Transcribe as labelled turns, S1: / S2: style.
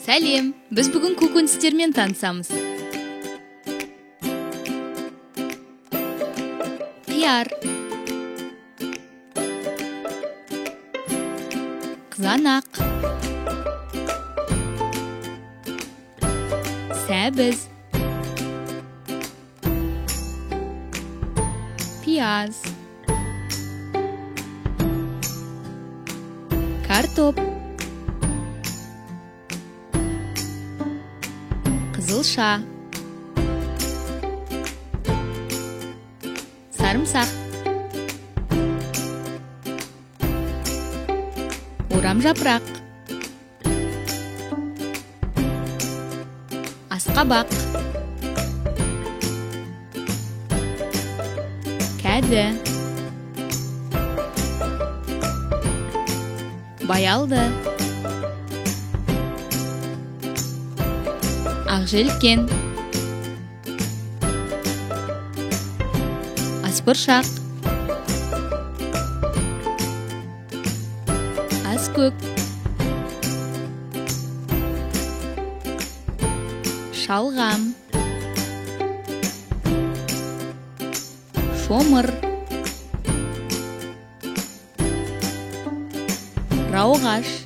S1: Сәлем, біз бүгін көкөністермен танысамыз. Қияр, қызанақ, сәбіз, пияз, картоп, қызылша, сарымсақ, орам жапырақ, асқабақ, кәді, баялды, ақжелкен, асбұршақ, аскөк, шалғам, шомыр, рауғаш,